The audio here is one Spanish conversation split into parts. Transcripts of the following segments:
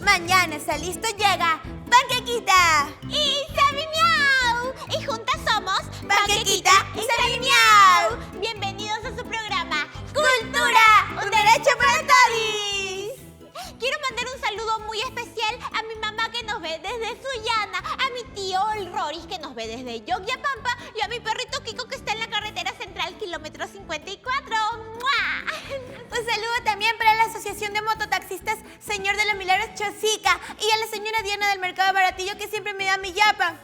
Mañana está listo, llega Panquequita y Sammy Miau. Y juntas somos Panquequita y Sammy Miau. Bienvenidos a su programa Cultura, un derecho para todos. Quiero mandar un saludo muy especial a mi mamá que nos ve desde Sullana, a mi tío el Roris que nos ve desde Yogyapampa y a mi perrito Kiko que está en la carretera central, kilómetro 54. ¡Mua! Un saludo también para la Asociación de Mototaxistas Señor de los Milagros Chosica y a la señora Diana del Mercado Baratillo que siempre me da mi yapa.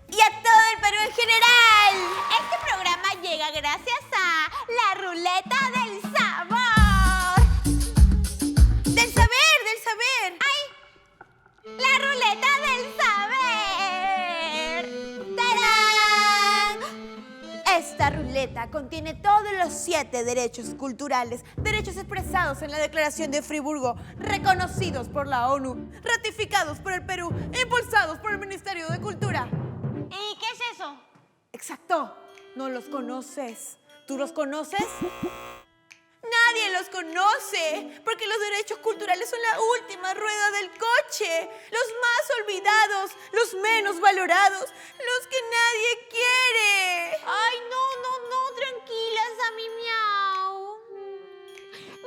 Y a todo el Perú en general. Este programa llega gracias a la Ruleta del Sabor. ¡Del saber, del saber! ¡Ay! ¡La Ruleta del Saber! ¡Tarán! Esta ruleta contiene todos los 7 derechos culturales, derechos expresados en la Declaración de Friburgo, reconocidos por la ONU, ratificados por el Perú, impulsados por el Ministerio de Cultura. ¿Y qué es eso? Exacto, no los conoces. ¿Tú los conoces? Nadie los conoce, porque los derechos culturales son la última rueda del coche, los más olvidados, los menos valorados, los que nadie quiere. Ay, no, tranquila, Sammy Miau.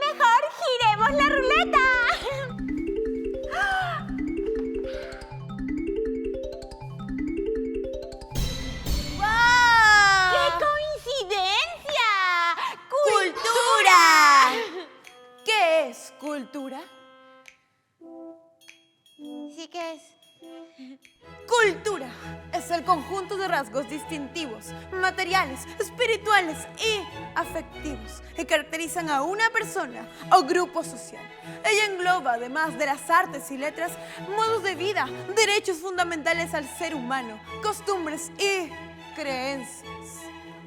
Mejor giremos la ruleta. ¡Wow! ¡Qué coincidencia! ¡Cultura! ¿Qué es cultura? Sí que es. Cultura es el conjunto de rasgos distintivos, materiales, espirituales y afectivos que caracterizan a una persona o grupo social. Ella engloba, además de las artes y letras, modos de vida, derechos fundamentales al ser humano, costumbres y creencias.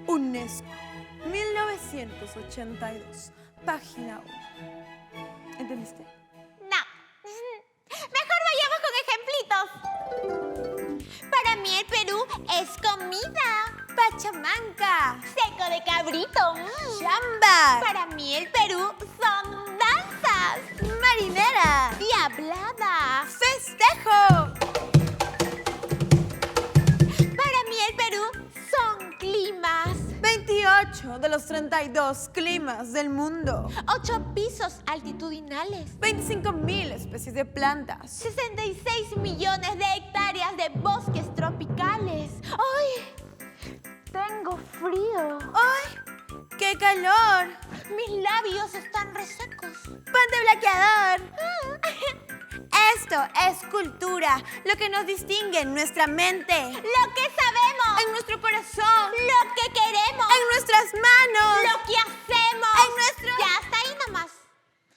UNESCO, 1982, página 1. ¿Entendiste? No. Mejor vayamos con ejemplitos. Para mí el Perú es comida. Pachamanca, Seco de cabrito. chamba, Para mí el Perú son danzas. marinera, Diablada. festejo. Para mí el Perú son climas. 28 de los 32 climas del mundo. 8 pisos altitudinales. 25.000 especies de plantas. 66 millones de hectáreas de bosques tropicales. ¡Ay! Tengo frío. ¡Ay! ¡Qué calor! Mis labios están resecos. ¡Ponte bloqueador! Esto es cultura, lo que nos distingue en nuestra mente, en Lo que sabemos. nuestro corazón, Lo que queremos. en nuestras manos, Lo que hacemos. en nuestro... Ya está ahí nomás.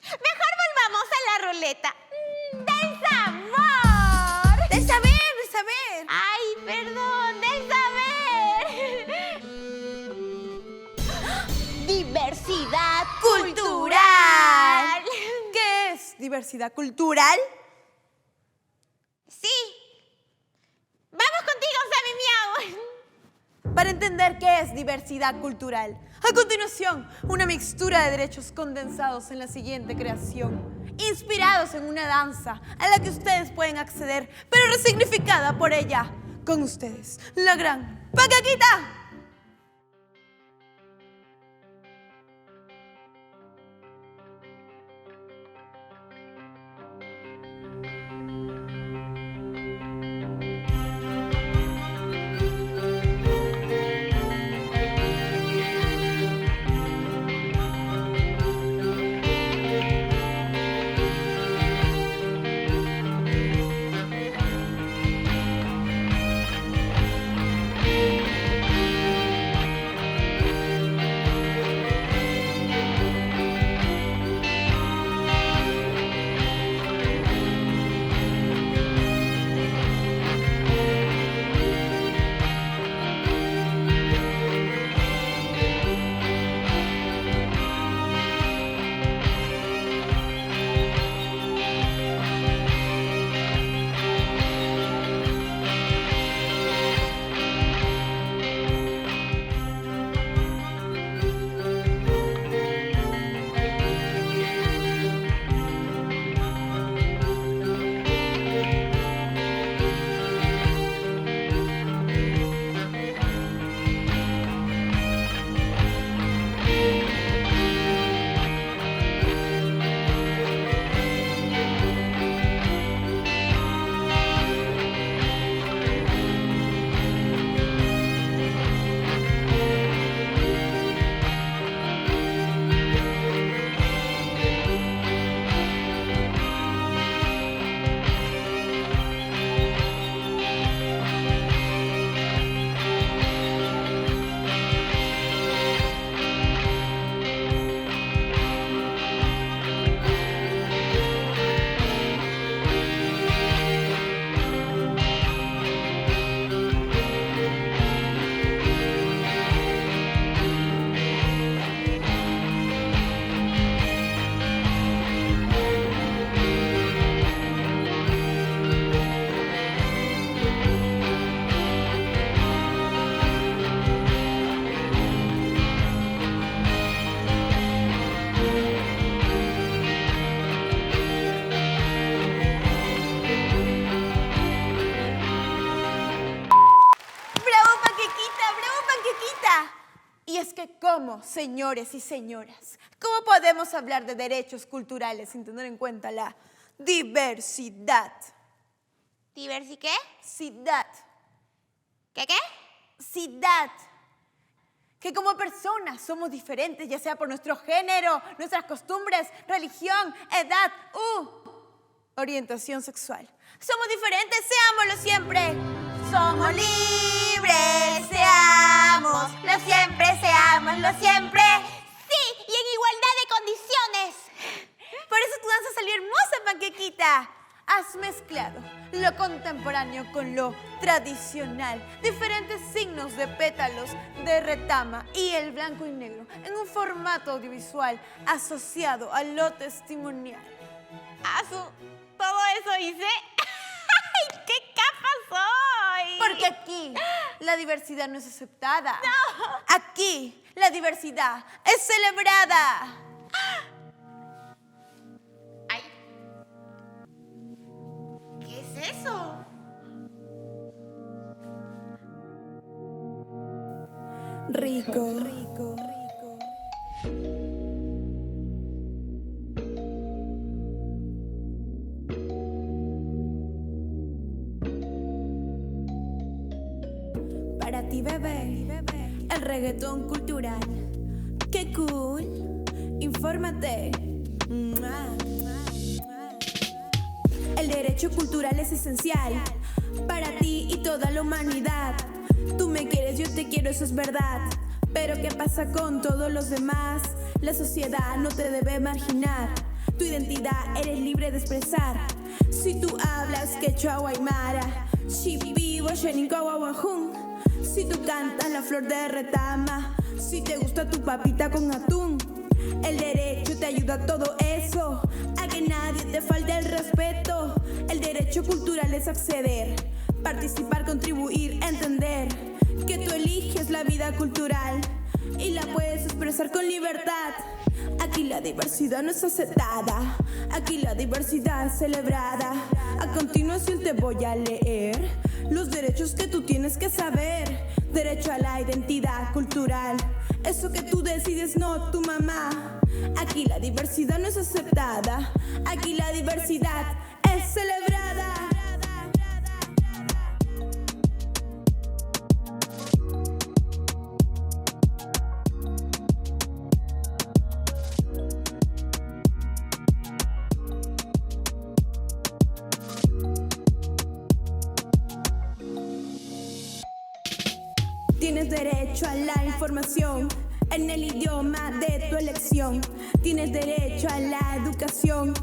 Mejor volvamos a la ruleta. ¡Del sabor! ¡De saber, de saber! ¡Ay, perdón! ¡Del saber! Diversidad ¡Cultural! ¿Qué es diversidad cultural? Sí. Vamos contigo, Sammy Miau. Para entender qué es diversidad cultural. A continuación, una mixtura de derechos condensados en la siguiente creación, inspirados en una danza a la que ustedes pueden acceder, pero resignificada por ella. Con ustedes, la gran Panquequita. que cómo, señores y señoras, ¿cómo podemos hablar de derechos culturales sin tener en cuenta la diversidad? ¿Diversi qué? Sidad. ¿Qué? Sidad. Que como personas somos diferentes, ya sea por nuestro género, nuestras costumbres, religión, edad u orientación sexual. Somos diferentes, seámoslo siempre. Somos libres, seámoslo siempre, seámoslo siempre. Sí, y en igualdad de condiciones. Por eso tu danza salió hermosa, Panquequita. Has mezclado lo contemporáneo con lo tradicional, diferentes signos de pétalos de retama y el blanco y negro en un formato audiovisual asociado a lo testimonial. ¿Todo eso hice? ¡Ay, qué capa soy! Porque aquí la diversidad no es aceptada. No. Aquí la diversidad es celebrada. ¡Ay! ¿Qué es eso? Rico. Para ti, bebé, el reggaetón cultural. ¡Qué cool! Infórmate. El derecho cultural es esencial para ti y toda la humanidad. Tú me quieres, yo te quiero, eso es verdad. Pero ¿qué pasa con todos los demás? La sociedad no te debe marginar. Tu identidad eres libre de expresar. Si tú hablas quechua o aymara, shipi, washeninko, wawajun. Si tú cantas la flor de retama, si te gusta tu papita con atún. El derecho te ayuda a todo eso, a que nadie te falte el respeto. El derecho cultural es acceder, participar, contribuir, entender que tú eliges la vida cultural y la puedes expresar con libertad. Aquí la diversidad no es aceptada, aquí la diversidad es celebrada. A continuación te voy a leer los derechos que tú tienes que saber. Derecho a la identidad cultural, eso que tú decides, no tu mamá. Aquí la diversidad no es aceptada, aquí la diversidad es celebrada. Tienes derecho a la información en el idioma de tu elección. Tienes derecho a la educación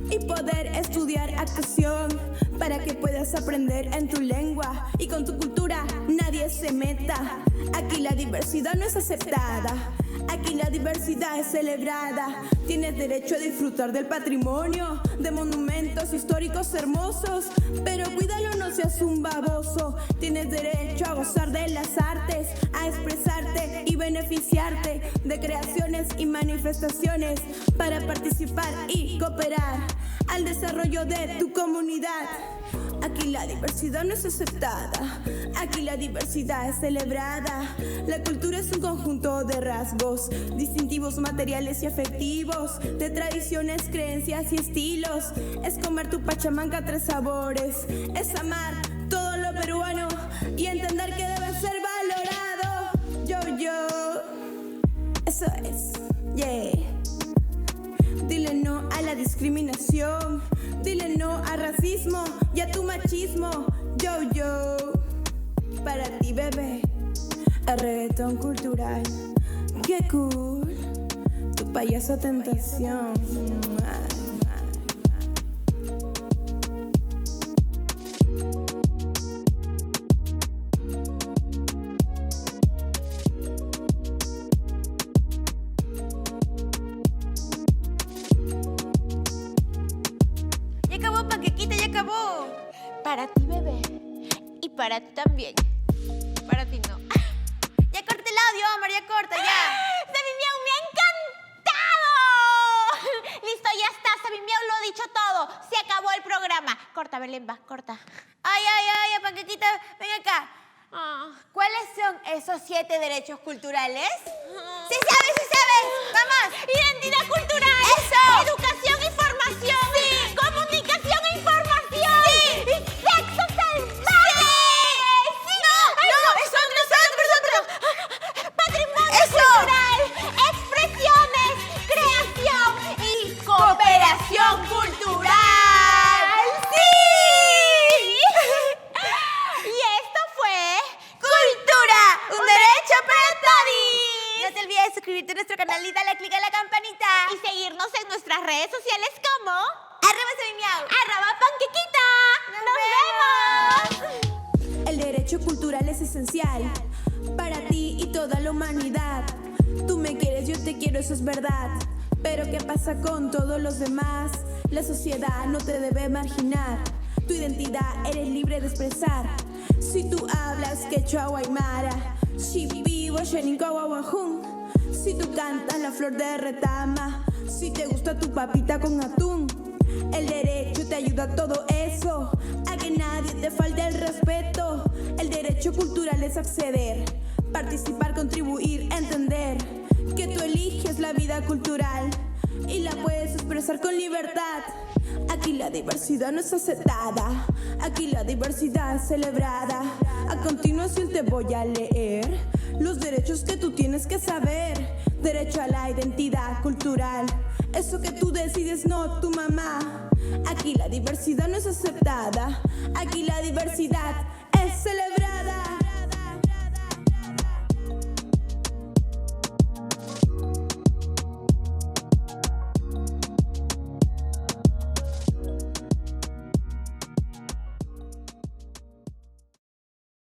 y poder estudiar actuación para que puedas aprender en tu lengua y con tu cultura nadie se meta. Aquí la diversidad no es aceptada, aquí la diversidad es celebrada. Tienes derecho a disfrutar del patrimonio, de monumentos históricos hermosos, pero cuídalo, no seas un baboso. Tienes derecho a gozar de las artes, a expresarte y beneficiarte de creaciones y manifestaciones para participar y cooperar al desarrollo de tu comunidad. Aquí la diversidad no es aceptada, aquí la diversidad es celebrada. La cultura es un conjunto de rasgos distintivos, materiales y afectivos, de tradiciones, creencias y estilos. Es comer tu pachamanca 3 sabores, es amar todo lo peruano y entender que debe ser valorado. Yo, eso es, yeah. Dile no a la discriminación, dile no al racismo y a tu machismo. Yo, para ti, bebé, el reggaetón cultural. Qué cool, tu payaso tentación. Ya acabó, Panquequita, ya acabó. Para ti, bebé. Y para ti también. Para ti no. Ya corta el audio, Omar, ya corta, ya. ¡Sabimiao, me ha encantado! Listo, ya está. Sabimiao lo ha dicho todo. Se acabó el programa. Corta, Belén, va, corta. Ay, Panquequita, ven acá. ¿Cuáles son esos 7 derechos culturales? ¡Sí sabes, sí sabes! ¡Vamos! Identidad cultural. ¡Eso! Educación y formación. Sí. Comunicación e información. Sí. Y sexo salvaje. Sí. ¡No! ¡Es otro! Patrimonio ¡Eso! cultural. Expresiones. Creación y ¡Cooperación cultural! Y esto fue ¡Cultura! ¡Un derecho para todos! No te olvides de suscribirte a nuestro canal y darle click a la campanita. y seguirnos en nuestras redes sociales como @SemiMiau. @panquequita. ¡Nos vemos! El derecho cultural es esencial para ti y toda la humanidad. Tú me quieres, yo te quiero, eso es verdad. Pero ¿qué pasa con todos los demás? La sociedad no te debe marginar. Tu identidad eres libre de expresar. Si tú hablas quechua o aymara, shipibo, sheninkawahuajún. Si tú cantas la flor de retama, si te gusta tu papita con atún. El derecho te ayuda a todo eso, a que nadie te falte el respeto. El derecho cultural es acceder, participar, contribuir, entender que tú eliges la vida cultural y la puedes expresar con libertad. Aquí la diversidad no es aceptada, aquí la diversidad es celebrada. A continuación te voy a leer los derechos que tú tienes que saber. Derecho a la identidad cultural, eso que tú decides, no tu mamá. Aquí la diversidad no es aceptada, aquí la diversidad es celebrada.